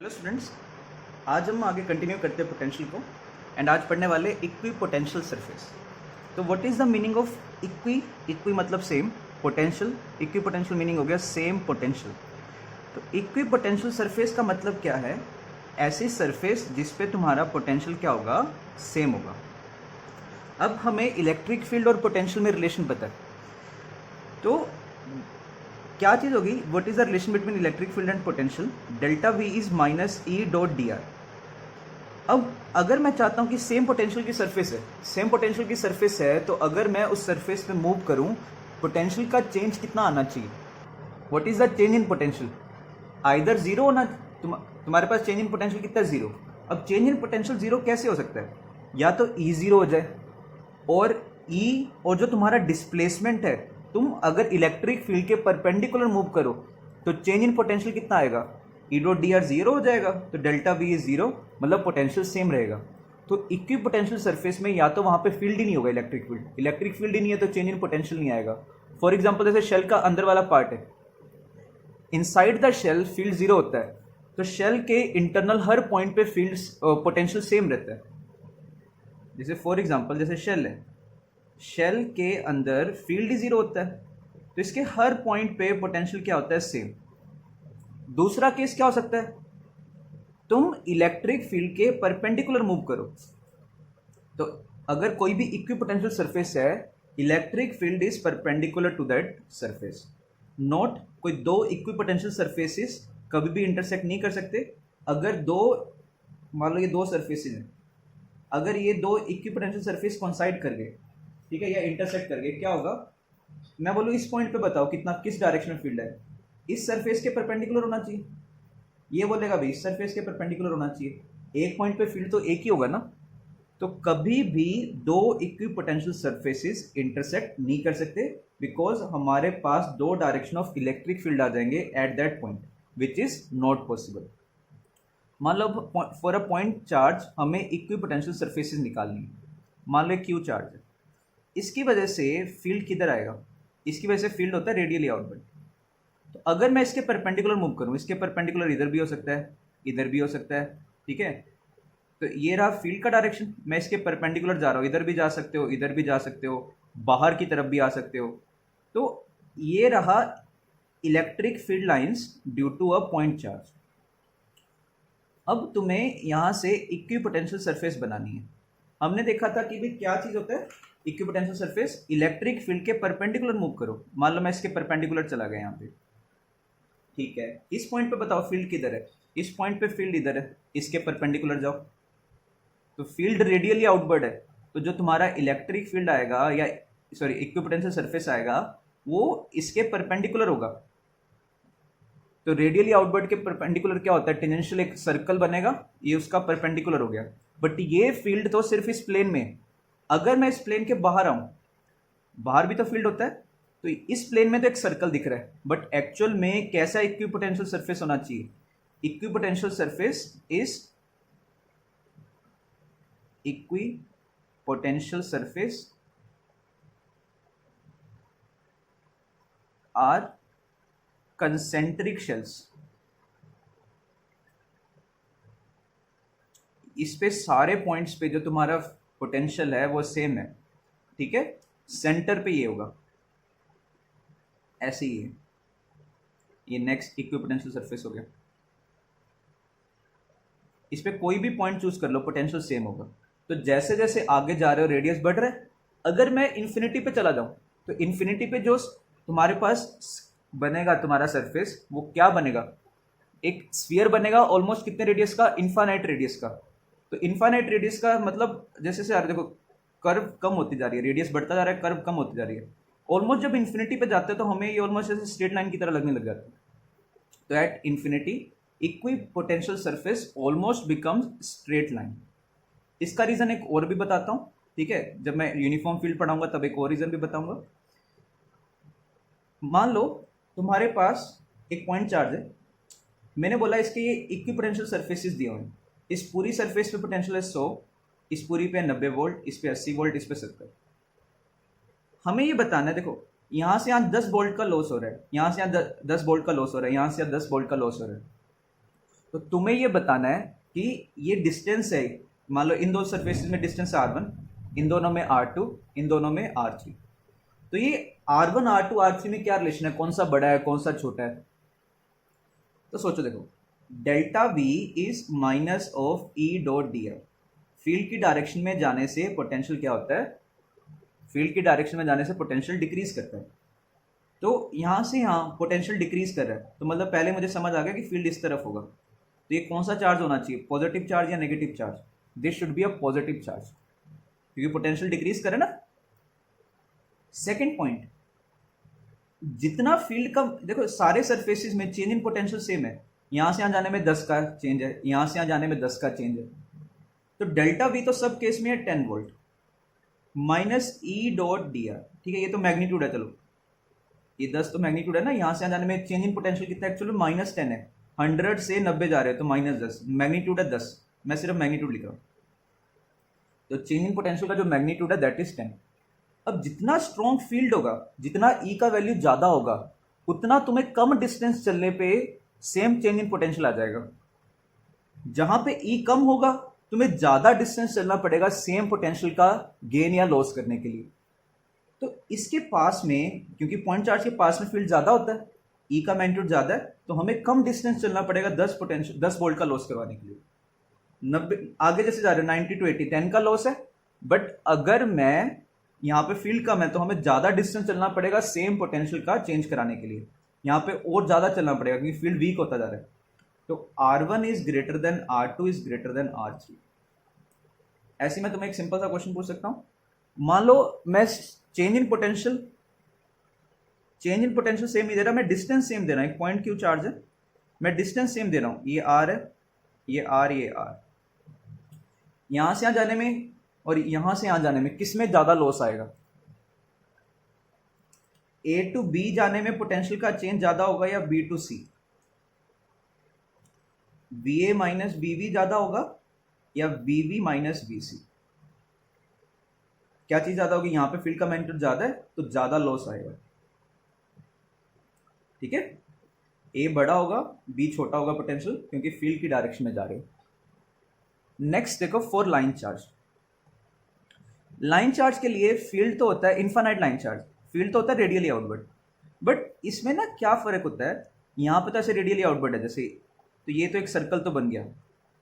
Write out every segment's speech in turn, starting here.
Hello students, आज हम आगे कंटिन्यू करते हैं पोटेंशियल को एंड आज पढ़ने वाले इक्वी पोटेंशियल सरफेस। तो what is the meaning of equi? Equi मतलब same, potential, equipotential meaning हो गया सेम पोटेंशियल। तो इक्वी पोटेंशियल सरफेस का मतलब क्या है? ऐसी सरफेस जिस पे तुम्हारा पोटेंशियल क्या होगा, सेम होगा। अब हमें इलेक्ट्रिक फील्ड और पोटेंशियल में रिलेशन पता है, तो क्या चीज़ होगी? What is the relation between electric field and potential? Delta we is minus E dot D are. अब अगर मैं चाहता हूं कि सेम पोटेंशियल की सरफेस है, सेम पोटेंशियल की सरफेस है, तो अगर मैं उस सरफेस पे मूव करूं, पोटेंशियल का चेंज कितना आना चाहिए? What is the change in potential? Either zero होना, तुम्हारे पास चेंज इन पोटेंशियल कितना है? जीरो। अब चेंज इन पोटेंशियल जीरो कैसे हो सकता है? या तो ई जीरो हो जाए, और ई और जो तुम्हारा डिस्प्लेसमेंट है, तुम अगर इलेक्ट्रिक फील्ड के परपेंडिकुलर मूव करो तो चेंज इन पोटेंशियल कितना आएगा? ई डॉट डी आर जीरो हो जाएगा, तो डेल्टा वी इज जीरो, मतलब पोटेंशियल सेम रहेगा। तो इक्वी पोटेंशियल सरफेस में या तो वहां पे फील्ड ही नहीं होगा, इलेक्ट्रिक फील्ड ही नहीं है, तो चेंज इन पोटेंशियल नहीं आएगा। फॉर एग्जाम्पल, जैसे शेल का अंदर वाला पार्ट है, inside the shell field zero होता है, तो शेल के इंटरनल हर पॉइंट पे फील्ड पोटेंशियल सेम रहता है। जैसे फॉर एग्जाम्पल, जैसे शेल है, शेल के अंदर फील्ड ही जीरो होता है, तो इसके हर पॉइंट पे पोटेंशियल क्या होता है? सेम। दूसरा केस क्या हो सकता है? तुम इलेक्ट्रिक फील्ड के परपेंडिकुलर मूव करो, तो अगर कोई भी इक्विपोटेंशियल सरफेस है, electric field is perpendicular to that surface. Note, कोई दो इक्विपोटेंशियल सरफेसेस कभी भी इंटरसेक्ट नहीं कर सकते। अगर दो, मान लो ये दो सरफेसेस हैं, अगर ये दो इक्विपोटेंशियल सरफेस कॉन्साइड कर गए, ठीक है, या इंटरसेक्ट कर गए, क्या होगा? मैं बोलूँ इस पॉइंट पे बताओ कितना, किस डायरेक्शन में फील्ड है, इस सरफेस के परपेंडिकुलर होना चाहिए। ये बोलेगा भाई इस सरफेस के परपेंडिकुलर होना चाहिए। एक पॉइंट पे फील्ड तो एक ही होगा ना। तो कभी भी दो इक्विपोटेंशियल सरफेसेस इंटरसेक्ट नहीं कर सकते, बिकॉज हमारे पास दो डायरेक्शन ऑफ इलेक्ट्रिक फील्ड आ जाएंगे at that point, which is not possible. मान लो फॉर अ पॉइंट चार्ज हमें इक्विपोटेंशियल सरफेसेस निकालनी है। मान लो क्यू चार्ज है, इसकी वजह से फील्ड किधर आएगा? इसकी वजह से फील्ड होता है रेडियली आउटवर्ड। तो अगर मैं इसके परपेंडिकुलर मूव करूं, इसके परपेंडिकुलर इधर भी हो सकता है, इधर भी हो सकता है, ठीक है। तो ये रहा फील्ड का डायरेक्शन, मैं इसके परपेंडिकुलर जा रहा हूं, इधर भी जा सकते हो, इधर भी जा सकते हो, बाहर की तरफ भी आ सकते हो। तो ये रहा electric field lines due to a point charge. अब तुम्हें यहां से इक्विपोटेंशियल सरफेस बनानी है। हमने देखा था कि भाई क्या चीज होता है इक्विपोटेंशियल सरफेस? इलेक्ट्रिक फील्ड के परपेंडिकुलर मूव करो। मान लो मैं इसके परपेंडिकुलर चला गया यहाँ पे, ठीक है, इस पॉइंट पे बताओ फील्ड किधर है? इस पॉइंट पे फील्ड इधर है, इसके परपेंडिकुलर जाओ, तो फील्ड रेडियली आउटवर्ड है, तो जो तुम्हारा इलेक्ट्रिक फील्ड आएगा, या सॉरी इक्विपोटेंशियल सरफेस आएगा, वो इसके परपेंडिकुलर होगा। तो रेडियली आउटवर्ड के परपेंडिकुलर क्या होता है? टेंजेंशियल एक सर्कल बनेगा, ये उसका परपेंडिकुलर हो गया। बट ये फील्ड तो सिर्फ इस प्लेन में। अगर मैं इस प्लेन के बाहर आऊं, बाहर भी तो फील्ड होता है, तो इस प्लेन में तो एक सर्कल दिख रहा है, बट एक्चुअल में कैसा इक्विपोटेंशियल सरफेस होना चाहिए? Equipotential surface is equipotential surface are concentric shells. इस पे सारे पॉइंट्स पे जो तुम्हारा पोटेंशियल है वो सेम है, ठीक है। सेंटर पे ये होगा, ऐसे ही है। ये नेक्स्ट इक्विपोटेंशियल सरफेस हो गया। इस पे कोई भी पॉइंट चूज कर लो, पोटेंशियल सेम होगा। तो जैसे जैसे आगे जा रहे हो रेडियस बढ़ रहा है। अगर मैं इन्फिनिटी पे चला जाऊं, तो इन्फिनिटी पे जो तुम्हारे पास बनेगा तुम्हारा सरफेस, वो क्या बनेगा? एक स्फीयर बनेगा ऑलमोस्ट कितने रेडियस का? इन्फानाइट रेडियस का। तो इन्फानाइट रेडियस का मतलब जैसे से यार देखो, कर्व कम होती जा रही है, रेडियस बढ़ता जा रहा है, कर्व कम होती जा रही है। ऑलमोस्ट जब इन्फिनिटी पे जाते हैं तो हमें ये ऑलमोस्ट जैसे स्ट्रेट लाइन की तरह लगने लग जाता है। तो at infinity equipotential surface almost becomes straight line. इसका रीजन एक और भी बताता हूं, ठीक है, जब मैं यूनिफॉर्म फील्ड पढ़ाऊंगा तब एक और रीजन भी बताऊंगा। मान लो तुम्हारे पास एक पॉइंट चार्ज है, मैंने बोला इसके ये इक्विपोटेंशियल सरफेसेस दिए हुए हैं। इस पूरी सरफेस पे पोटेंशियल है 100, इस पूरी पे 90 वोल्ट, इस पे 80 वोल्ट, इस पे 70। हमें ये बताना है, देखो यहां से यहाँ 10 वोल्ट का लॉस हो रहा है, यहां से यहाँ 10 वोल्ट का लॉस हो रहा है, यहां से यहाँ 10 वोल्ट का लॉस हो रहा है। तो तुम्हें ये बताना है कि ये डिस्टेंस है, मान लो इन दो सरफेसेस में डिस्टेंस R1, इन दोनों में R2, इन दोनों में R3। तो ये R1 R2 R3 में क्या रिलेशन है, कौन सा बड़ा है कौन सा छोटा है? तो सोचो, देखो delta we is minus of E dot D are. Field की डायरेक्शन में जाने से पोटेंशियल क्या होता है, फील्ड की डायरेक्शन में जाने से पोटेंशियल डिक्रीज करता है। तो यहां से यहां पोटेंशियल डिक्रीज कर रहा है, तो मतलब पहले मुझे समझ आ गया कि फील्ड इस तरफ होगा। तो ये कौन सा चार्ज होना चाहिए, पॉजिटिव चार्ज या negative charge? This should be a positive charge, क्योंकि पोटेंशियल डिक्रीज करे ना। सेकेंड पॉइंट, जितना फील्ड का, देखो सारे सरफेसेस में चेंज इन पोटेंशियल सेम है। यहां से यहां जाने में 10 का चेंज है, यहां से यहां जाने में 10 का चेंज है। तो डेल्टा वी तो सब केस में है 10 volt minus E dot D are. ठीक है, ये तो मैग्नीट्यूड है, चलो ये 10 तो मैग्नीट्यूड है ना। यहां से यहां जाने में चेंज इन पोटेंशियल कितना, एक्चुअली -10 है। 100 से 90 जा रहे हैं तो -10, मैग्नीट्यूड है 10, मैं सिर्फ मैग्नीट्यूड लिख रहा हूं। तो चेंज इन पोटेंशियल का जो मैग्नीट्यूड है दैट इज 10। अब जितना स्ट्रॉन्ग फील्ड होगा, जितना ई का वैल्यू ज्यादा होगा, उतना तुम्हें कम डिस्टेंस चलने पे सेम चेंज इन पोटेंशियल आ जाएगा। जहां पे ई कम होगा तुम्हें ज्यादा डिस्टेंस चलना पड़ेगा सेम पोटेंशियल का गेन या लॉस करने के लिए। तो इसके पास में, क्योंकि पॉइंट चार्ज के पास में फील्ड ज्यादा होता है, ई का मैग्नीट्यूड ज्यादा है, तो हमें कम डिस्टेंस चलना पड़ेगा 10 वोल्ट का लॉस करवाने के लिए। 90 आगे जैसे जा रहे हैं 90 to 80 10 का लॉस है। बट अगर मैं यहाँ पे फील्ड कम है तो हमें ज्यादा डिस्टेंस चलना पड़ेगा सेम पोटेंशियल का चेंज कराने के लिए। यहाँ पे और ज्यादा चलना पड़ेगा क्योंकि फील्ड वीक होता जा रहा है। तो R1 is greater than R2 is greater than R3। ऐसे मैं तुम्हें एक सिंपल सा क्वेश्चन पूछ सकता हूं। मान लो मैं चेंज इन पोटेंशियल सेम नहीं दे रहा, मैं डिस्टेंस सेम दे रहा हूं। एक पॉइंट क्यू चार्ज है, मैं डिस्टेंस सेम दे रहा हूं, ये R है, ये R, ये R। यहां से यहां जाने में और यहां से यहां जाने में किस में ज्यादा लॉस आएगा? A to B जाने में पोटेंशियल का चेंज ज्यादा होगा या B to C? VA minus BB ज्यादा होगा या VB माइनस BC? क्या चीज ज्यादा होगी? यहां पे फील्ड का मैग्नीट्यूड ज्यादा है तो ज्यादा लॉस आएगा। ठीक है, A बड़ा होगा, B छोटा होगा पोटेंशियल, क्योंकि फील्ड की डायरेक्शन में जा रहे हो। नेक्स्ट देखो, for line charge. Line charge के लिए फील्ड तो होता है इनफाइनाइट लाइन चार्ज, फील्ड तो होता है रेडियली आउटवर्ड। बट इसमें ना क्या फर्क होता है, यहाँ पे तो ऐसे रेडियली आउटवर्ड है जैसे, तो ये तो एक सर्कल तो बन गया,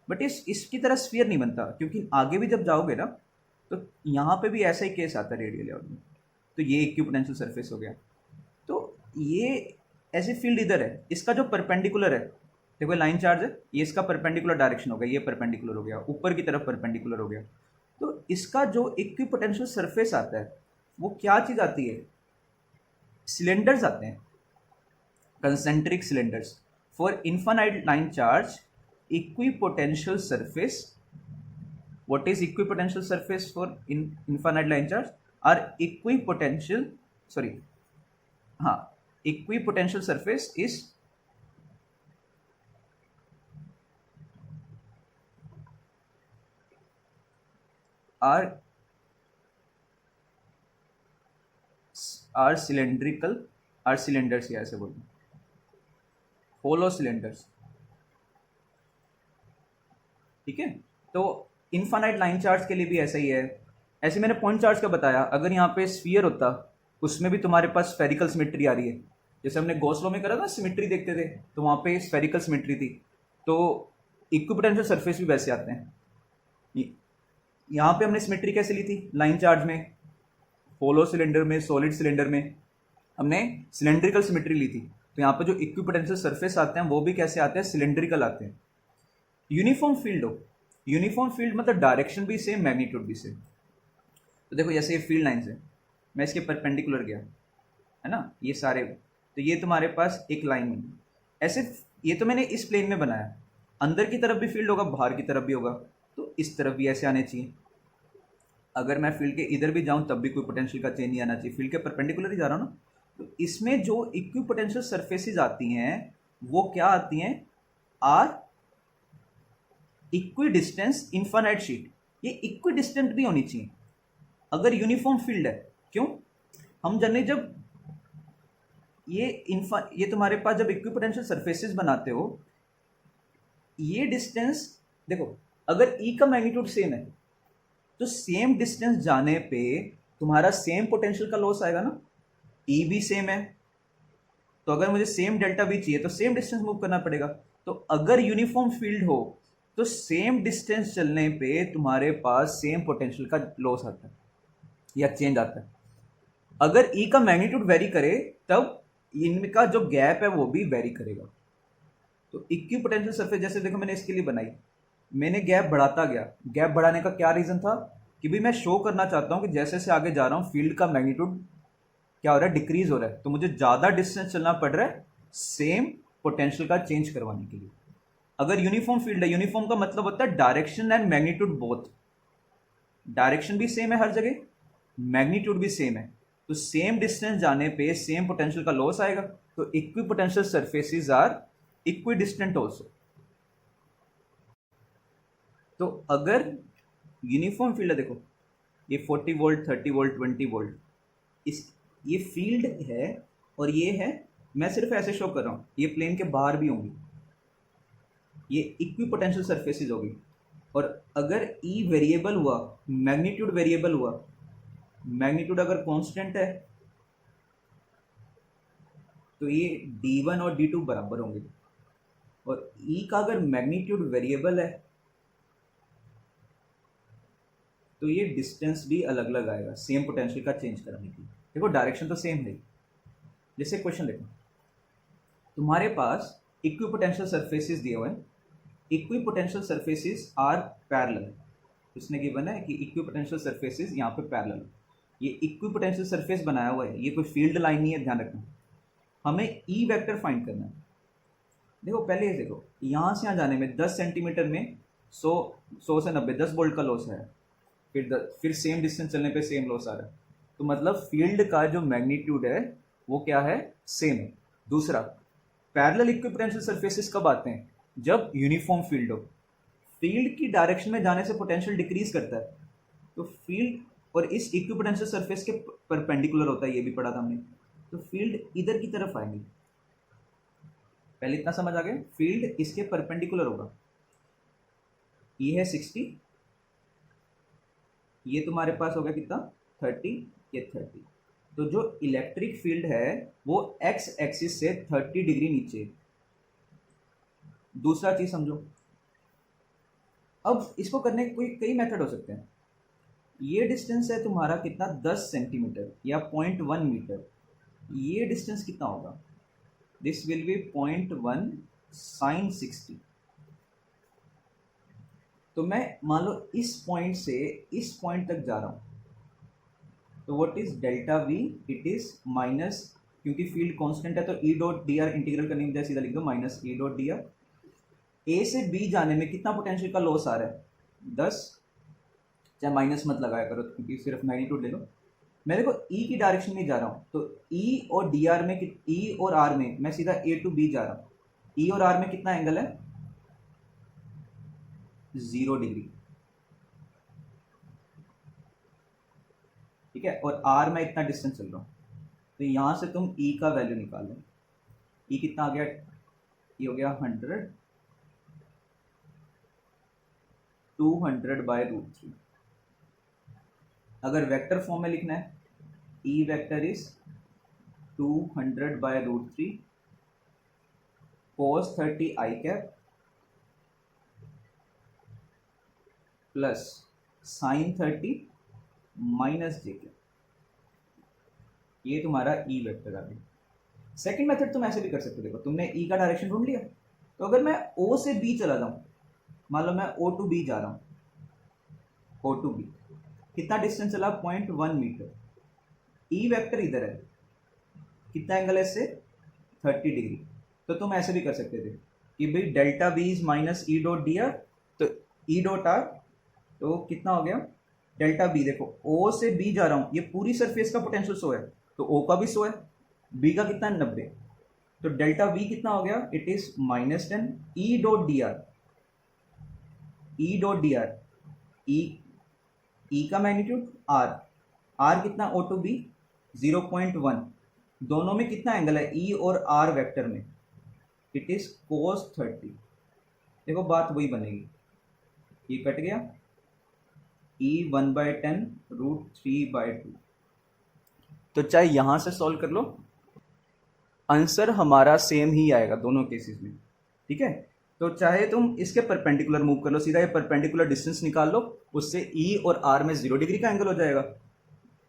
बट इसकी तरह स्फीयर नहीं बनता, क्योंकि आगे भी जब जाओगे ना तो यहाँ पे भी ऐसा ही केस आता है रेडियली आउटवर्ड। तो ये इक्विपोटेंशियल सरफेस हो गया। तो ये ऐसे फील्ड इधर है, इसका जो परपेंडिकुलर है, देखो लाइन चार्ज है, ये इसका परपेंडिकुलर डायरेक्शन हो गया, ये परपेंडिकुलर हो गया, ऊपर की तरफ परपेंडिकुलर हो गया। तो इसका जो इक्विपोटेंशियल सरफेस आता है वो क्या चीज आती है? सिलेंडर्स आते हैं, concentric cylinders. For infinite line charge equipotential surface, what is equipotential surface for infinite line charge? Are equipotential, sorry, हाँ, equipotential surface is are cylindrical, are cylinders, या ऐसे बोलते हैं, होलो सिलेंडर्स। ठीक है, तो इनफाइनाइट लाइन चार्ज के लिए भी ऐसा ही है। ऐसे मैंने पॉइंट चार्ज का बताया, अगर यहाँ पे स्फीयर होता उसमें भी तुम्हारे पास स्फेरिकल सिमेट्री आ रही है, जैसे हमने गॉस लॉ में करा था, सिमेट्री देखते थे तो वहाँ पे स्फेरिकल सिमेट्री थी। तो इक्विपोटेंशियल सरफेस भी वैसे आते हैं। यहाँ पे हमने सिमेट्री कैसे ली थी लाइन चार्ज में? होलो सिलेंडर में, सॉलिड सिलेंडर में हमने सिलेंड्रिकल सिमेट्री ली थी। तो यहाँ पे जो इक्विपोटेंशियल सरफेस आते हैं वो भी कैसे आते हैं? सिलेंड्रिकल आते हैं। यूनिफॉर्म फील्ड हो, यूनिफॉर्म फील्ड मतलब डायरेक्शन भी सेम, मैग्नीट्यूड भी सेम। तो देखो जैसे ये फील्ड लाइंस है, मैं इसके परपेंडिकुलर गया है ना, ये सारे, तो ये तुम्हारे पास एक लाइन है ऐसे। ये तो मैंने इस प्लेन में बनाया, अंदर की तरफ भी फील्ड होगा, बाहर की तरफ भी होगा, तो इस तरफ भी ऐसे आने चाहिए। अगर मैं फील्ड के इधर भी जाऊं तब भी कोई पोटेंशियल का चेंज नहीं आना चाहिए, फील्ड के परपेंडिकुलर ही जा रहा हूँ ना। तो इसमें जो इक्विपोटेंशियल सरफेसेस आती हैं वो क्या आती हैं? Are equidistance infinite sheet. ये इक्वी डिस्टेंट भी होनी चाहिए अगर यूनिफॉर्म फील्ड है। क्यों? हम जनरली जब ये तुम्हारे पास जब इक्विपोटेंशियल सरफेसेस बनाते हो ये डिस्टेंस देखो, अगर ई का मैग्नीट्यूड सेम है तो सेम डिस्टेंस जाने पे तुम्हारा सेम पोटेंशियल का लॉस आएगा ना। ई भी सेम है, तो अगर मुझे सेम डेल्टा भी चाहिए तो सेम डिस्टेंस मूव करना पड़ेगा। तो अगर यूनिफॉर्म फील्ड हो तो सेम डिस्टेंस चलने पे तुम्हारे पास सेम पोटेंशियल का लॉस आता है या चेंज आता है। अगर ई का मैग्नीट्यूड वेरी करे तब इनका जो गैप है वो भी वेरी करेगा। तो इक्वी पोटेंशियल सरफेस जैसे देखो मैंने इसके लिए बनाई, मैंने गैप बढ़ाता गया। गैप बढ़ाने का क्या रीज़न था कि भी मैं शो करना चाहता हूँ कि जैसे जैसे आगे जा रहा हूँ फील्ड का मैग्नीट्यूड क्या हो रहा है, डिक्रीज हो रहा है, तो मुझे ज़्यादा डिस्टेंस चलना पड़ रहा है सेम पोटेंशियल का चेंज करवाने के लिए। अगर यूनिफॉर्म फील्ड है, यूनिफॉर्म का मतलब होता है direction and magnitude both, direction भी सेम है हर जगह, मैग्नीट्यूड भी सेम है, तो सेम डिस्टेंस जाने पे सेम पोटेंशियल का लॉस आएगा। तो equipotential surfaces are equidistant also. तो अगर यूनिफॉर्म फील्ड है, देखो ये 40 वोल्ट 30 वोल्ट 20 वोल्ट, इस ये फील्ड है और ये है, मैं सिर्फ ऐसे शो कर रहा हूँ, ये प्लेन के बाहर भी होंगी, ये इक्वी पोटेंशियल सरफेसेस होगी। और अगर ई वेरिएबल हुआ, मैग्नीट्यूड वेरिएबल हुआ, मैग्नीट्यूड अगर कांस्टेंट है तो ये d1 और d2 बराबर होंगे। और ई का अगर मैग्नीट्यूड वेरिएबल है तो ये डिस्टेंस भी अलग अलग आएगा सेम पोटेंशियल का चेंज करने की। देखो डायरेक्शन तो सेम है। जैसे क्वेश्चन देखो, तुम्हारे पास इक्वी पोटेंशियल सरफेसेस दिए हुए हैं, equipotential surfaces are parallel. उसने गिवन है कि इक्वी पोटेंशियल सरफेसेस यहाँ पे पैरेलल, ये इक्वी पोटेंशियल सरफेस बनाया हुआ है, ये कोई फील्ड लाइन नहीं है, ध्यान रखना। हमें ई वेक्टर फाइंड करना है। देखो पहले ये देखो, यहाँ से यहाँ जाने में 10 सेंटीमीटर में 100 से 90 10 वोल्ट का लॉस है, फिर सेम डिस्टेंस चलने पे सेम लॉस आ रहा है, तो मतलब फील्ड का जो मैग्नीट्यूड है वो क्या है, सेम है। दूसरा, पैरेलल इक्विपोटेंशियल सरफेसेस कब आते हैं, जब यूनिफॉर्म फील्ड हो। फील्ड की डायरेक्शन में जाने से पोटेंशियल डिक्रीज करता है, तो फील्ड और इस इक्विपोटेंशियल सरफेस के परपेंडिकुलर होता है, ये भी पढ़ा था हमने। तो फील्ड इधर की तरफ आएंगे, पहले इतना समझ आ गया, फील्ड इसके परपेंडिकुलर होगा। ये है 60, ये तुम्हारे पास हो गया कितना 30, ये 30। तो जो इलेक्ट्रिक फील्ड है वो एक्स एक्सिस से 30 डिग्री नीचे। दूसरा चीज समझो, अब इसको करने के कोई कई मेथड हो सकते हैं। ये डिस्टेंस है तुम्हारा कितना 10 सेंटीमीटर या 0.1 मीटर, ये डिस्टेंस कितना होगा, दिस विल बी 0.1 साइन 60। तो मैं मान लो इस पॉइंट से इस पॉइंट तक जा रहा हूँ, तो what is delta V, it is minus, क्योंकि फील्ड कांस्टेंट है तो E dot D R integral करने में सीधा लिख दो minus E dot D R. A से बी जाने में कितना पोटेंशियल का लॉस आ रहा है 10, चाहे माइनस मत लगाया करो क्योंकि सिर्फ मैग्नीट्यूड ले लो। मैं देखो ई की डायरेक्शन में जा रहा हूँ, तो ई और डी आर में, ई और आर में मैं सीधा ए टू बी जा रहा हूँ, ई और आर में कितना एंगल है 0 डिग्री, ठीक है। और आर में इतना डिस्टेंस चल रहा हूँ, तो यहाँ से तुम ई का वैल्यू निकालो। ई कितना आ गया, ये हो गया 100, 200/√3। अगर वेक्टर फॉर्म में लिखना है, ई vector is 200/√3 cos 30 i cap plus sign 30 minus J cap, ये तुम्हारा ई वेक्टर आ गया। सेकेंड मेथड तुम ऐसे भी कर सकते हो, देखो तुमने ई का डायरेक्शन ढूंढ लिया, तो अगर मैं ओ से बी चला जाऊं, मान लो मैं ओ टू बी जा रहा हूँ, ओ टू बी कितना डिस्टेंस चला 0.1 मीटर, ई वेक्टर इधर है, कितना एंगल है इससे 30 डिग्री। तो तुम ऐसे भी कर सकते थे कि भाई delta B is minus E dot D R, तो ई डॉट आर तो कितना हो गया डेल्टा बी। देखो ओ से बी जा रहा हूँ, ये पूरी सरफेस का पोटेंशियल 100 है, तो ओ का भी 100 है, बी का कितना है 90, तो डेल्टा बी कितना हो गया, it is -10 E dot D R, E dot D R, E का मैग्नीट्यूड आर, आर कितना ओ टू बी 0.1, दोनों में कितना एंगल है ई और आर वेक्टर में, इट इज cos 30। देखो बात वही बनेगी, ये कट गया, e 1/10 √3/2। तो चाहे यहां से सॉल्व कर लो, आंसर हमारा सेम ही आएगा दोनों केसेस में, ठीक है। तो चाहे तुम इसके परपेंडिकुलर मूव कर लो, सीधा ये परपेंडिकुलर डिस्टेंस निकाल लो, उससे E और R में 0 डिग्री का एंगल हो जाएगा,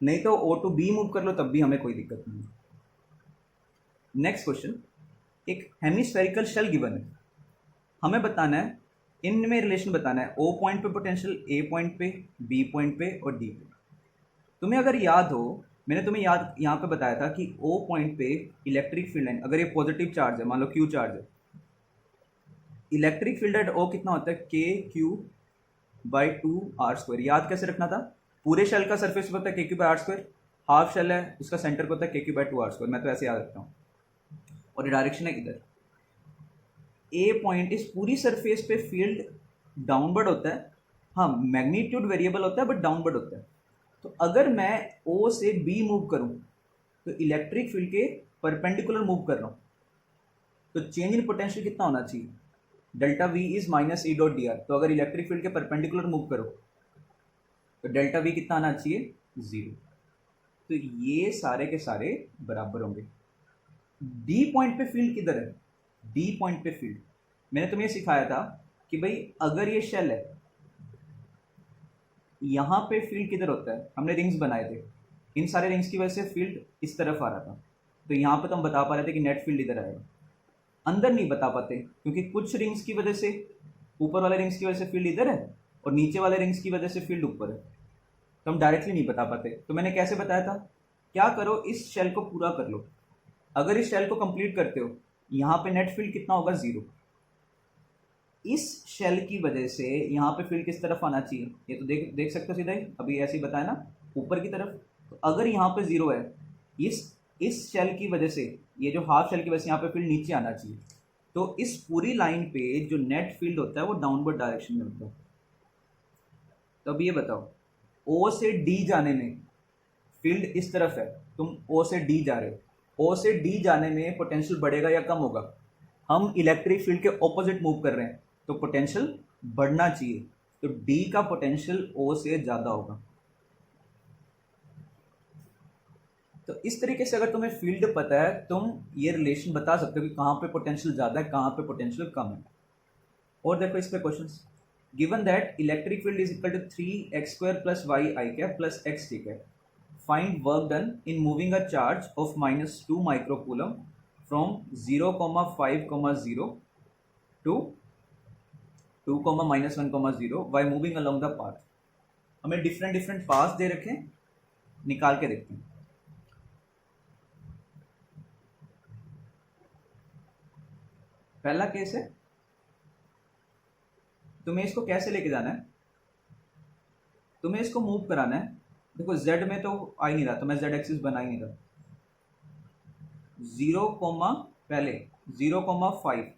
नहीं तो O to B मूव कर लो तब भी हमें कोई दिक्कत नहीं। नेक्स्ट क्वेश्चन, एक हेमिस्फेरिकल शेल गिवन है, हमें बताना है, इनमें रिलेशन बताना है, O पॉइंट पे पोटेंशियल, A पॉइंट पे, B पॉइंट पे और D पे। तुम्हें अगर याद हो, मैंने तुम्हें याद यहाँ पे बताया था कि O पॉइंट पे इलेक्ट्रिक फील्ड लाइन, अगर ये पॉजिटिव चार्ज है, मान लो Q चार्ज है, इलेक्ट्रिक फील्ड एट O कितना होता है, KQ/2R²। याद कैसे रखना था, पूरे शेल का सरफेस होता है KQ/R², हाफ शेल है उसका सेंटर होता है KQ/2R², मैं तो ऐसे याद रखता हूँ, और डायरेक्शन है इधर। ए पॉइंट, इस पूरी सरफेस पे फील्ड डाउनवर्ड होता है, हाँ मैग्नीट्यूड वेरिएबल होता है बट डाउनवर्ड होता है। तो अगर मैं ओ से बी मूव करूं तो इलेक्ट्रिक फील्ड के परपेंडिकुलर मूव कर रहा हूं, तो चेंज इन पोटेंशियल कितना होना चाहिए, delta we is minus E dot D R. तो अगर इलेक्ट्रिक फील्ड के परपेंडिकुलर मूव करो तो डेल्टा वी कितना आना चाहिए, 0। तो ये सारे के सारे बराबर होंगे। डी पॉइंट पे फील्ड किधर है, डी पॉइंट पे फील्ड मैंने तुम्हें सिखाया था कि भाई अगर ये शेल है, यहां पे फील्ड किधर होता है, हमने रिंग्स बनाए थे, इन सारे रिंग्स की वजह से फील्ड इस तरफ आ रहा था, तो यहां पे तो हम बता पा रहे थे कि नेट फील्ड इधर आएगा। अंदर नहीं बता पाते क्योंकि कुछ रिंग्स की वजह से, ऊपर वाले रिंग्स की वजह से फील्ड इधर है और नीचे वाले रिंग्स की वजह से फील्ड ऊपर है, तो हम डायरेक्टली नहीं बता पाते। तो मैंने कैसे बताया था, क्या करो इस शेल को पूरा कर लो, अगर इस शेल को कंप्लीट करते हो यहाँ पे नेट फील्ड कितना होगा, 0। इस शेल की वजह से यहाँ पे फील्ड किस तरफ आना चाहिए, ये तो देख सकते हो सीधा ही, अभी ऐसे ही बताया ना, ऊपर की तरफ। तो अगर यहाँ पे 0 है, इस शेल की वजह से, ये जो हाफ शेल की वजह से यहाँ पे फील्ड नीचे आना चाहिए। तो इस पूरी लाइन पे जो नेट फील्ड होता है वो डाउनवर्ड डायरेक्शन में होता है। तो अब ये बताओ, ओ से डी जाने में फील्ड इस तरफ है, तुम ओ से डी जा रहे हो, ओ से डी जाने में पोटेंशियल बढ़ेगा या कम होगा, हम इलेक्ट्रिक फील्ड के ऑपोजिट मूव कर रहे हैं तो पोटेंशियल बढ़ना चाहिए, तो डी का पोटेंशियल ओ से ज़्यादा होगा। तो इस तरीके से अगर तुम्हें फील्ड पता है, तुम ये रिलेशन बता सकते हो कि कहाँ पे पोटेंशियल ज़्यादा है, कहाँ पे पोटेंशियल कम है। और देखो इस पे questions, given that electric field is equal to 3x² + y i + x t cap, find work done in moving a charge of -2 microcoulomb from 0,5,0 to 2,-1,0 by moving along the path। हमें different path दे रखे हैं, निकाल के देखते हैं। पहला case है, तुम्हें इसको कैसे लेके जाना है, तुम्हें इसको मूव कराना है। देखो z में तो आ ही नहीं रहा, तो मैं z एक्सिस बना ही नहीं रहा। 0, पहले 0,5,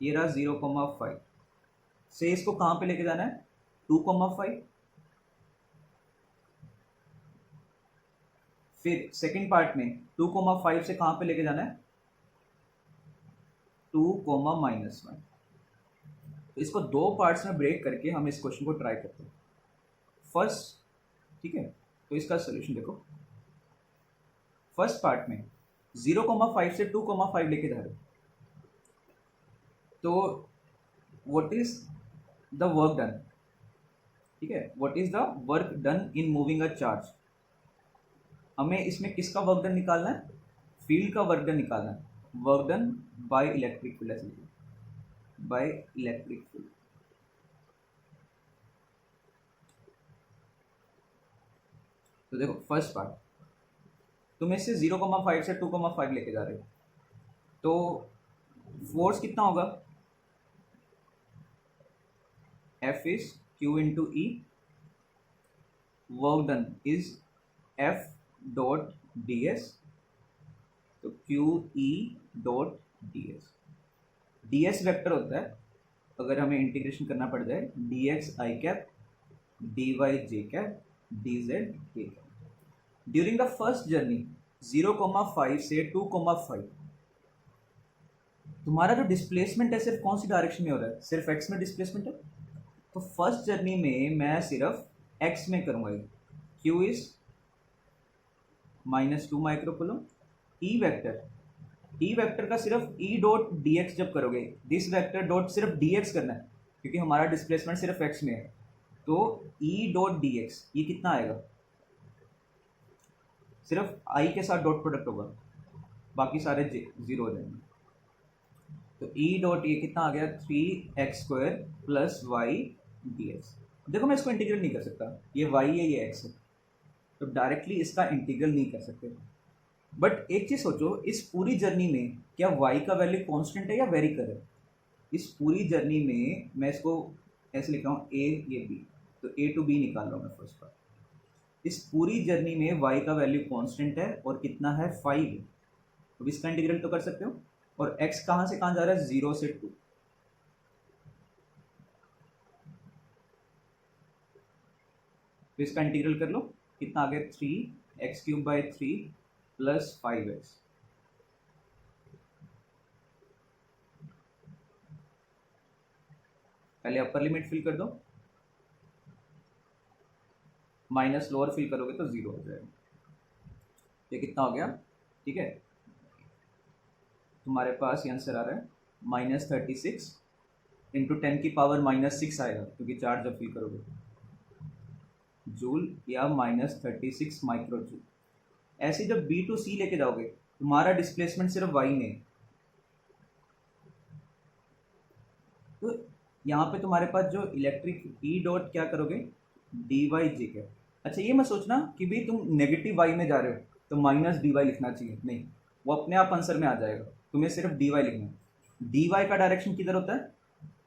ये रहा 0,5 से इसको कहां पे लेके जाना है, 2,5। फिर सेकंड पार्ट में 2,5 से कहां पे लेके जाना है, 2,-1। तो इसको दो पार्ट्स में ब्रेक करके हम इस क्वेश्चन को ट्राई करते हैं। फर्स्ट, ठीक है, तो इसका सोल्यूशन देखो, फर्स्ट पार्ट में 0,5 से 2,5 लेके जा रहे हो, तो what is the work done, ठीक है, what is the work done in moving a charge. हमें इसमें किसका वर्क डन निकालना है, फील्ड का वर्क डन निकालना है, work done by electric field, ऐसे बाय इलेक्ट्रिक फील्ड। तो देखो फर्स्ट पार्ट, तुम इससे 0,5 से 2,5 लेके जा रहे हो, तो फोर्स कितना होगा, F is Q into E, work done is F dot D S, तो Q E dot D S. D S vector होता है, अगर हमें इंटीग्रेशन करना पड़ जाए, D X I cap, D Y J cap, D Z k cap. During the first journey 0,5 से 2,5 तुम्हारा जो डिस्प्लेसमेंट है सिर्फ कौन सी डायरेक्शन में हो रहा है, सिर्फ एक्स में डिस्प्लेसमेंट है। तो फर्स्ट जर्नी में मैं सिर्फ एक्स में करूंगा, Q is -2 microcoulomb. E vector का सिर्फ ई डॉट डी एक्स जब करोगे, दिस वेक्टर डॉट सिर्फ डी एक्स करना है क्योंकि हमारा डिस्प्लेसमेंट सिर्फ एक्स में है। तो ई डॉट डी एक्स ये कितना आएगा, सिर्फ आई के साथ डॉट प्रोडक्ट होगा, बाकी सारे जीरो हो जाएंगे। तो ई डॉट ये कितना आ गया, 3x² plus Y D x. देखो मैं इसको इंटीग्रल नहीं कर सकता, ये y है ये x है, तो डायरेक्टली इसका इंटीग्रल नहीं कर सकते। बट एक चीज़ सोचो, इस पूरी जर्नी में क्या y का वैल्यू कांस्टेंट है या वेरी कर है। इस पूरी जर्नी में मैं इसको ऐसे लिख रहा हूँ a ये b, तो a to b निकाल रहा हूँ मैं फर्स्ट बार। इस पूरी जर्नी में y का वैल्यू कांस्टेंट है और कितना है 5, तो इसका इंटीग्रल तो कर सकते हो। और x कहाँ से कहाँ जा रहा है, 0 से 2, तो इसका इंटीग्रल कर लो, कितना आ गया 3x³ प्लस 5x। पहले अपर लिमिट फिल कर दो, माइनस लोअर फिल करोगे तो 0 हो जाएगा। ये कितना हो गया, ठीक है, तुम्हारे पास ये आंसर आ रहा है -36 इंटू 10⁻⁻6 आएगा क्योंकि चार्ज जब फिल करोगे, जूल या -36 माइक्रो जूल। ऐसे जब B to C लेके जाओगे, तुम्हारा डिस्प्लेसमेंट सिर्फ y में है, तो यहाँ पे तुम्हारे पास जो इलेक्ट्रिक ई डॉट क्या करोगे, dy j। अच्छा ये मत सोचना कि भाई तुम नेगेटिव y में जा रहे हो तो -dy लिखना चाहिए, नहीं, वो अपने आप आंसर में आ जाएगा, तुम्हें सिर्फ dy लिखना है। dy का डायरेक्शन किधर होता है,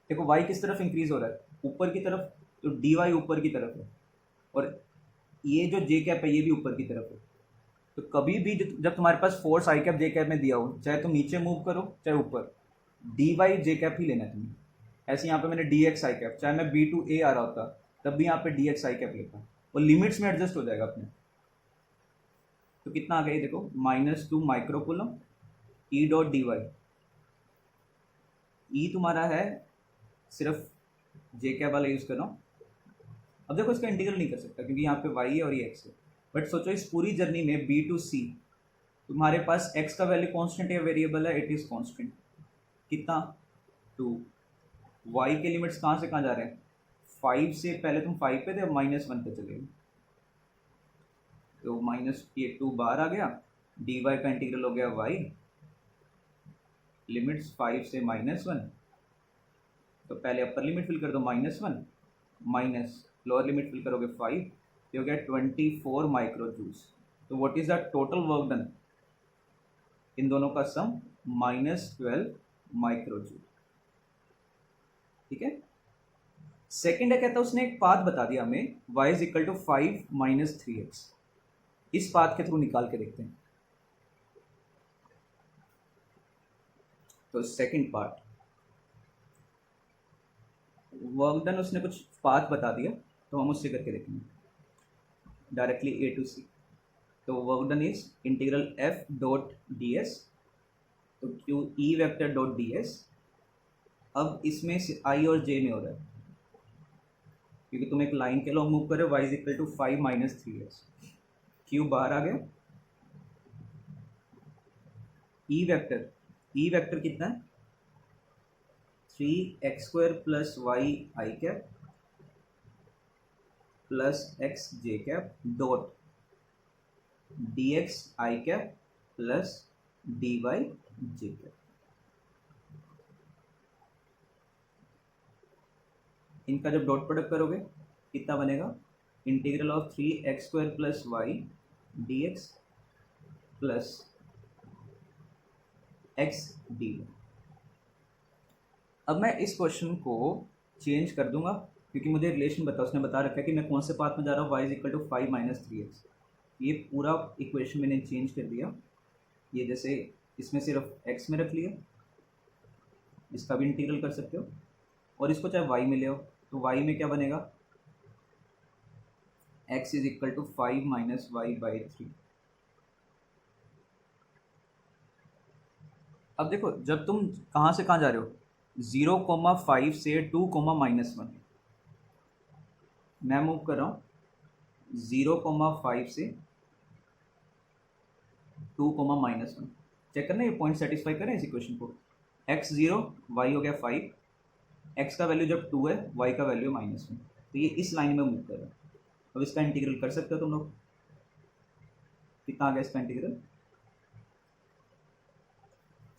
देखो y किस तरफ इंक्रीज हो रहा है, ऊपर की तरफ, तो dy ऊपर की तरफ है, और ये जो j कैप है ये भी ऊपर की तरफ है। तो कभी भी जब तुम्हारे पास फोर्स आई कैप जे कैप में दिया हो, चाहे तुम नीचे मूव करो चाहे ऊपर, डी वाई जे कैप ही लेना है तुम्हें। ऐसे यहाँ पे मैंने डी एक्स आई कैप, चाहे मैं B to A आ रहा होता तब भी यहाँ पे डी एक्स आई कैप लेता, और लिमिट्स में एडजस्ट हो जाएगा अपने। तो कितना आ गया देखो, -2 microcoulomb E dot D Y. E तुम्हारा है सिर्फ जे कैप वाला यूज़ कर रहा हूँ। अब देखो इसका इंटीग्रल नहीं कर सकता क्योंकि यहाँ पे y है और ये x है। बट सोचो इस पूरी जर्नी में B to C तुम्हारे पास x का वैल्यू कांस्टेंट या वेरिएबल है, इट इज कांस्टेंट, कितना 2। y के लिमिट्स कहाँ से कहाँ जा रहे हैं, 5 से, पहले तुम 5 पे थे अब -1 पे चले गए, तो -2 बाहर आ गया, dy का इंटीग्रल हो गया y, लिमिट्स 5 से -1, तो पहले अपर लिमिट फिल कर दो -1 माइनस लोअर लिमिट फिल करोगे 5, ये हो गया 24 माइक्रो जूल्स। तो what is the total work done, इन दोनों का सम -12 माइक्रो जूल, ठीक है। सेकंड है, कहता है उसने एक पाथ बता दिया हमें, y is equal to 5 - 3x, इस पाथ के थ्रू निकाल के देखते हैं। तो सेकंड पार्ट, वर्क डन उसने कुछ पाथ बता दिया तो हम उससे करके देखेंगे डायरेक्टली A to C। तो work done is integral f dot D S, तो Q E vector dot D S. अब इसमें i और j में हो रहा है क्योंकि तुम एक लाइन के लॉन्ग मूव कर रहे हो, y is equal to 5 - 3x, Q बाहर आ गया, ई वेक्टर कितना है 3x² प्लस वाई आई कैप प्लस एक्स जे कैप डॉट डी एक्स आई कैप प्लस डी वाई जे कैप। इनका जब डॉट प्रोडक्ट करोगे कितना बनेगा, integral of 3x² plus Y D X plus X D Y. अब मैं इस क्वेश्चन को चेंज कर दूंगा क्योंकि मुझे रिलेशन उसने बता रखा है कि मैं कौन से पाथ में जा रहा हूँ, y is equal to 5 - 3x। ये पूरा इक्वेशन मैंने चेंज कर दिया, ये जैसे इसमें सिर्फ x में रख लिया, इसका भी इंटीग्रल कर सकते हो, और इसको चाहे y में ले आओ, तो y में क्या बनेगा, x is equal to 5 - y/3। अब देखो जब तुम कहाँ से कहाँ जा रहे हो, 0,5 से 2,-1, मैं मूव कर रहा हूँ 0,5 से 2,-1। चेक करना ये पॉइंट सेटिस्फाई करें इस इक्वेशन को। x0 y हो गया 5, x का वैल्यू जब 2 है, y का वैल्यू -1, तो ये इस लाइन में मूव कर रहा है। अब इसका इंटीग्रल कर सकते हो तुम लोग। कितना आ गया इसका इंटीग्रल,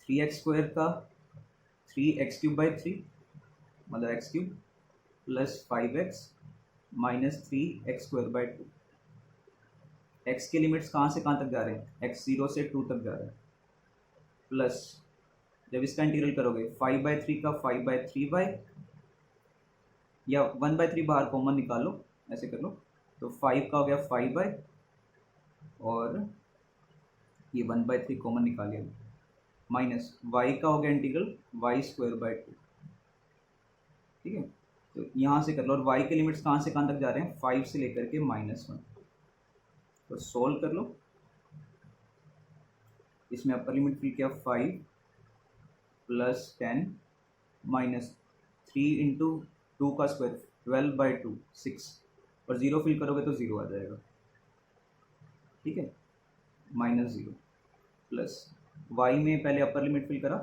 3x² का 3x³ मतलब x³ plus 5x minus 3x²/2। x के लिमिट्स कहाँ से कहाँ तक जा रहे हैं, x0 से 2 तक जा रहे हैं, प्लस जब इसका इंटीग्रल करोगे 5/3 का 5/3 या 1/3 बाहर कॉमन निकालो, ऐसे कर लो, तो 5 का हो गया 5 और ये 1/3 कॉमन निकालिए, माइनस y का हो गया इंटीग्रल y²/2। ठीक है, तो यहाँ से कर लो, और y के लिमिट्स कहाँ से कहाँ तक जा रहे हैं, 5 से लेकर के -1। तो सोल्व कर लो, इसमें अपर लिमिट फिल किया 5 प्लस 10 माइनस 3 इंटू 2 का स्क्वायर 12/2 6, और 0 फिल करोगे तो 0 आ जाएगा। ठीक है, -0 प्लस y में पहले अपर लिमिट फिल करा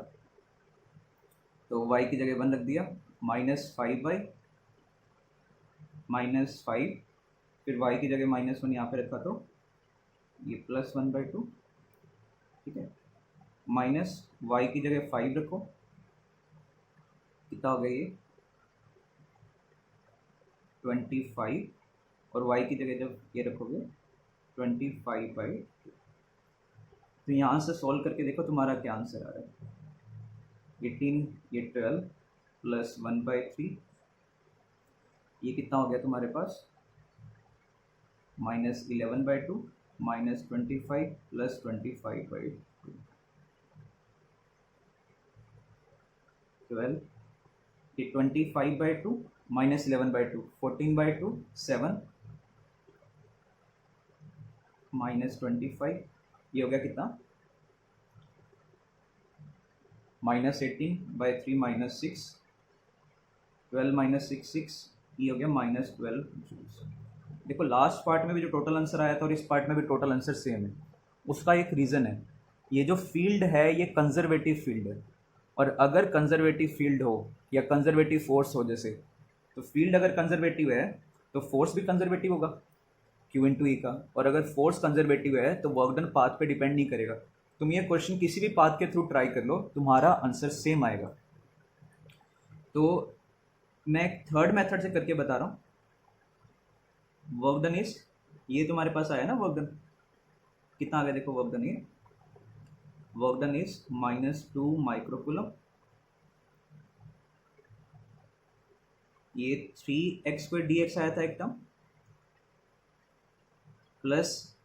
तो y की जगह 1 रख दिया, -5/-5, फिर y की जगह -1 यहाँ पे रखा तो ये +1/2। ठीक है, माइनस y की जगह 5 रखो, कितना हो गया ये 25, और y की जगह जब ये रखोगे 25/2। तो यहाँ से सॉल्व करके देखो तुम्हारा क्या आंसर आ रहा है, 18, ये 12 प्लस 1/3, ये कितना हो गया तुम्हारे पास -11/2 -25 प्लस 25/2, 12, ये 25/2 -11/2 14/2 7 -25, ये हो गया कितना -18/3 -6 12 -6 6, ये हो गया -12 जूल्स। देखो लास्ट पार्ट में भी जो टोटल आंसर आया था और इस पार्ट में भी टोटल आंसर सेम है। उसका एक रीज़न है, ये जो फील्ड है ये कंजर्वेटिव फील्ड है, और अगर कंजर्वेटिव फील्ड हो या कंजर्वेटिव फोर्स हो जैसे, तो फील्ड अगर कंजर्वेटिव है तो फोर्स भी कंजर्वेटिव होगा Q/E का, और अगर फोर्स कंजर्वेटिव है तो वर्क डन पाथ पे डिपेंड नहीं करेगा। तुम ये क्वेश्चन किसी भी पाथ के थ्रू ट्राई कर लो, तुम्हारा आंसर सेम आएगा। तो मैं थर्ड मेथड से करके बता रहा हूँ। वर्क डन इज, ये तुम्हारे पास आया ना वर्क डन, कितना आ गया देखो वर्क डन, ये वर्क डन इज -2 माइक्रोकूलम, ये 3x/dx आया था एक term, plus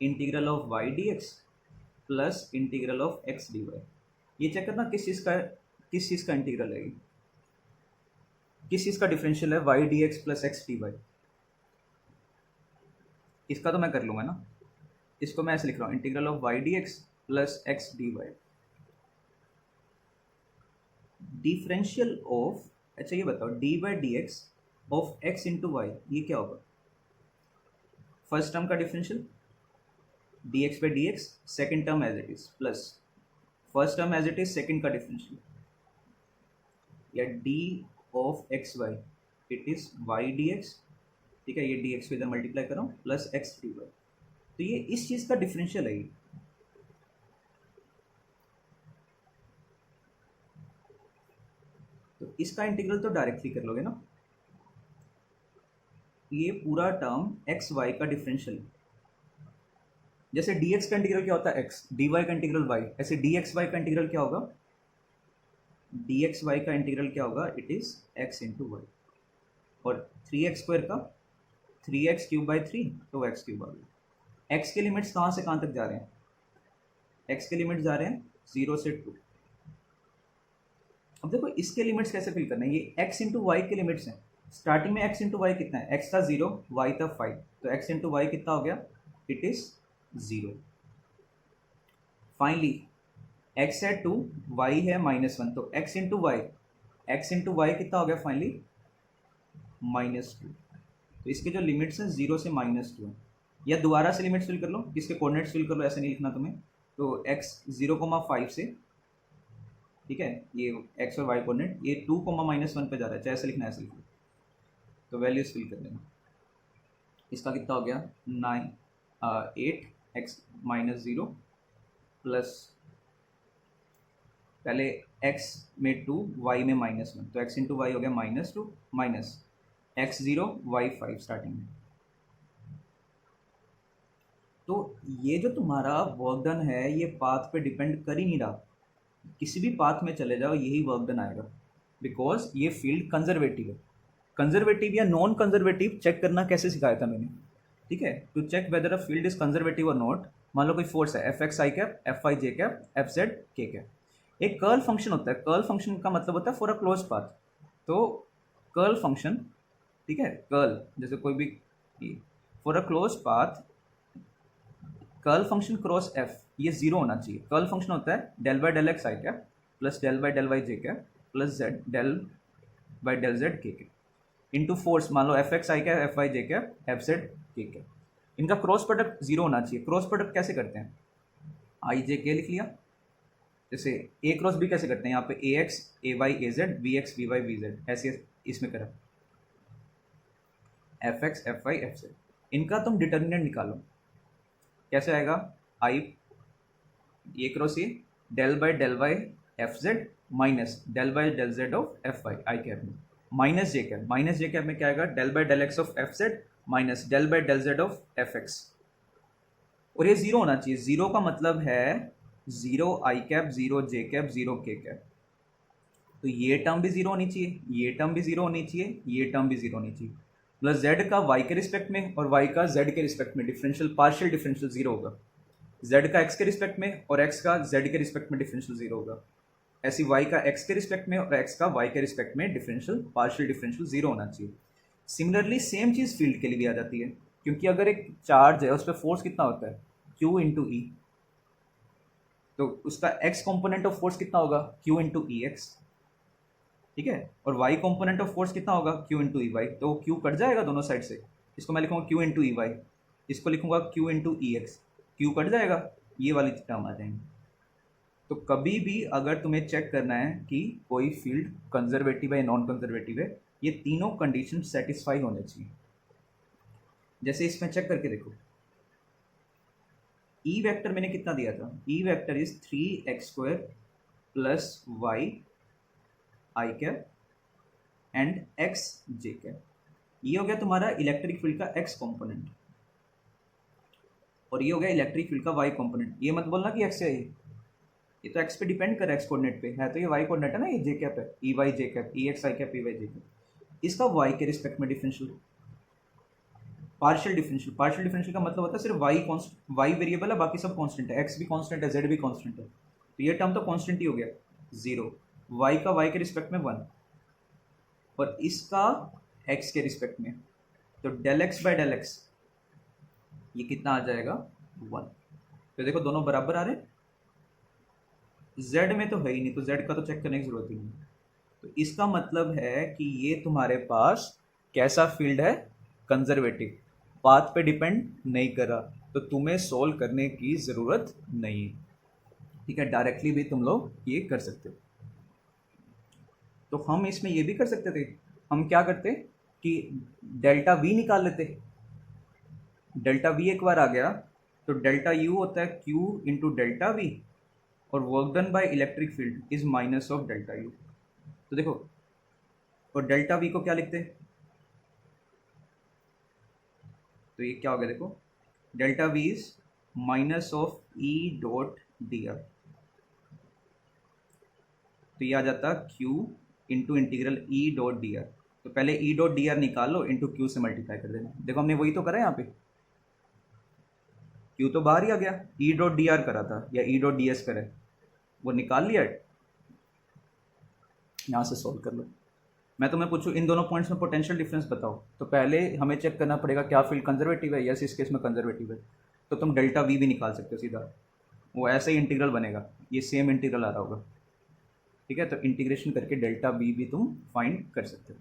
integral of y dx plus integral of x dy। ये चेक करना किस चीज़ का इंटीग्रल है, किस चीज़ का डिफरेंशियल है, y dx plus x dy। इसका तो मैं कर लूँगा ना, इसको मैं ऐसे लिख रहा हूँ, integral of y dx plus x dy, differential of, अच्छा ये बताओ dy/dx of x into Y, ये क्या होगा, फर्स्ट टर्म का differential dx/dx, second term as it is, plus first term as it is second का डिफरेंशियल, या d of X Y, it is y dx। ठीक है, ये dx को इधर मल्टीप्लाई कर रहा हूँ, प्लस x dy, तो ये इस चीज़ का डिफरेंशियल है। तो इसका इंटीग्रल तो डायरेक्टली कर लोगे ना, ये पूरा टर्म एक्स वाई का डिफरेंशियल, जैसे dx का इंटीग्रल क्या होता है x, dy का इंटीग्रल y, ऐसे dxy का इंटीग्रल क्या होगा, dxy का इंटीग्रल क्या होगा, it is x into Y, और 3x² का 3x³/3 तो x³ आ गया। x के लिमिट्स कहाँ से कहाँ तक जा रहे हैं, x के लिमिट्स जा रहे हैं 0 से 2। अब देखो इसके लिमिट्स कैसे फिल करना है, ये x इंटू वाई के लिमिट्स हैं, स्टार्टिंग में x इंटू वाई कितना है, x था 0, y था 5, तो x इंटू वाई कितना हो गया, इट इज 0। फाइनली x है 2, y है -1, तो x इंटू वाई कितना हो गया फाइनली -2। तो इसके जो लिमिट्स हैं 0 से -2 हैं। या दोबारा से लिमिट्स फिल कर लो, इसके कोऑर्डिनेट्स फिल कर लो, ऐसे नहीं लिखना तुम्हें। तो x 0,5 से, ठीक है, ये x और y कोऑर्डिनेट, ये 2, -1 पे जा रहा है, चाहे ऐसे लिखना है ऐसे लिखना। तो वैल्यूज फिल कर देना। इसका कितना हो गया 8x -0 प्लस पहले x में 2, y में -1, तो x इंटू वाई हो गया -2 माइनस x0 y5 स्टार्टिंग में। तो ये जो तुम्हारा वर्क डन है ये पाथ पे डिपेंड कर ही नहीं रहा, किसी भी पाथ में चले जाओ यही वर्क डन आएगा, बिकॉज ये फील्ड कंजर्वेटिव है। कंजर्वेटिव या नॉन कंजर्वेटिव चेक करना कैसे सिखाया था मैंने, ठीक है। To check whether a field is conservative और नॉट, मान लो कोई फोर्स है F x I cap, F i j cap, F z k cap. एक कर्ल फंक्शन होता है, कर्ल फंक्शन का मतलब होता है फॉर अ क्लोज पाथ। तो कर्ल फंक्शन, ठीक है, कर्ल जैसे कोई भी for a close path, curl function cross F ये 0 होना चाहिए। कर्ल फंक्शन होता है del by del x I cap plus del by del y J cap plus z del by del z k cap into force, मान लो F x आई cap, F y जे cap, F z k cap. इनका cross product 0 होना चाहिए। Cross product कैसे करते हैं, आई जे के लिख लिया, जैसे ए क्रॉस बी कैसे करते हैं, यहाँ पे A X A Y A Z, B X B Y B Z, ऐसे इसमें करा F X F Y F Z. इनका तुम डिटर्मिनेंट निकालो, कैसे आएगा, I A cross A del by del Y F Z minus del by del Z of F Y I cap में, minus J cap में क्या आएगा, del by del X of F Z minus del by del Z of F x. और ये 0 होना चाहिए। 0 का मतलब है 0 आई कैप, 0 जे कैप, 0 के कैप। तो ये टर्म भी 0 होनी चाहिए, ये टर्म भी 0 होनी चाहिए, ये टर्म भी 0 होनी चाहिए। प्लस जेड का वाई के रिस्पेक्ट में और वाई का जेड के रिस्पेक्ट में डिफरेंशियल, पार्शियल डिफरेंशियल 0 होगा। जेड का एक्स के रिस्पेक्ट में और एक्स का जेड के रिस्पेक्ट में डिफरेंशियल 0 होगा। ऐसी वाई का एक्स के रिस्पेक्ट में और एक्स का वाई के रिस्पेक्ट में डिफरेंशियल, पार्शियल डिफरेंशियल 0 होना चाहिए। सिमिलरली सेम चीज़ फील्ड के लिए भी आ जाती है, क्योंकि अगर एक चार्ज है उस पर फोर्स कितना होता है, Q इंटू ई, तो उसका x कॉम्पोनेंट ऑफ फोर्स कितना होगा, Q इंटू ई एक्स, ठीक है। और y कॉम्पोनेंट ऑफ फोर्स कितना होगा, Q इंटू ई वाई। तो Q कट जाएगा दोनों साइड से, इसको मैं लिखूंगा Q इंटू ई वाई, इसको लिखूंगा Q इंटू ई एक्स, Q कट जाएगा, ये वाली टर्म आ जाएंगे। तो कभी भी अगर तुम्हें चेक करना है कि कोई फील्ड कंजर्वेटिव है या नॉन कंजर्वेटिव है, ये तीनों कंडीशन सेटिस्फाई होने चाहिए। जैसे इसमें चेक करके देखो, ई वेक्टर मैंने कितना दिया था, E vector is 3x² plus Y I cap and x J cap. ये हो गया तुम्हारा इलेक्ट्रिक फील्ड का एक्स कंपोनेंट, और ये हो गया इलेक्ट्रिक फील्ड का वाई कंपोनेंट। ये मत बोलना कि एक्स है, ये तो एक्स पे डिपेंड कर रहा है, एक्स कोऑर्डिनेट पे है, तो ये वाई कोऑर्डिनेट है ना, ये जे कैप है, ई वाई जे कैप, ई एक्स आई कैप, ई वाई जे कैप। इसका वाई के रिस्पेक्ट में डिफरेंशियल, पार्शियल डिफरेंशियल का मतलब होता है सिर्फ वाई वेरिएबल है, बाकी सब कांस्टेंट है, एक्स भी कांस्टेंट है, जेड भी कांस्टेंट है, तो ये टर्म तो कांस्टेंट ही हो गया 0। वाई का वाई के रिस्पेक्ट में 1 और इसका एक्स के रिस्पेक्ट में, तो del x by del x ये कितना आ जाएगा 1। तो देखो दोनों बराबर आ रहे हैं, जेड में तो है ही नहीं, तो जेड का तो चेक करने की जरूरत ही नहीं। तो इसका मतलब है कि ये तुम्हारे पास कैसा फील्ड है, कंजर्वेटिव, पाथ पे डिपेंड नहीं कर रहा, तो तुम्हें सोल्व करने की ज़रूरत नहीं है, ठीक है। डायरेक्टली भी तुम लोग ये कर सकते हो। तो हम इसमें ये भी कर सकते थे, हम क्या करते कि डेल्टा वी निकाल लेते। डेल्टा वी एक बार आ गया तो डेल्टा यू होता है Q इंटू डेल्टा वी, और work done by electric field is minus of delta U. तो देखो, और डेल्टा वी को क्या लिखते हैं, तो ये क्या हो गया, देखो delta we is minus of E dot D R, तो ये आ जाता Q इंटू इंटीग्रल ई डॉट डी आर। तो पहले ई डॉट डी आर निकाल लो, इंटू Q से मल्टीप्लाई कर देना। देखो हमने वही तो करा है यहाँ पे, Q तो बाहर ही आ गया, ई डॉट डी आर करा था या ई डॉट डी एस करे, वो निकाल लिया, यहाँ से सॉल्व कर लो। मैं तुम्हें पूछूं इन दोनों पॉइंट्स में पोटेंशियल डिफरेंस बताओ, तो पहले हमें चेक करना पड़ेगा क्या फील्ड कंजर्वेटिव है, यस इस केस में कंजर्वेटिव है, तो तुम डेल्टा वी भी निकाल सकते हो सीधा। वो ऐसा ही इंटीग्रल बनेगा, ये सेम इंटीग्रल आ रहा होगा। ठीक है, तो इंटीग्रेशन करके डेल्टा वी भी तुम फाइंड कर सकते हो।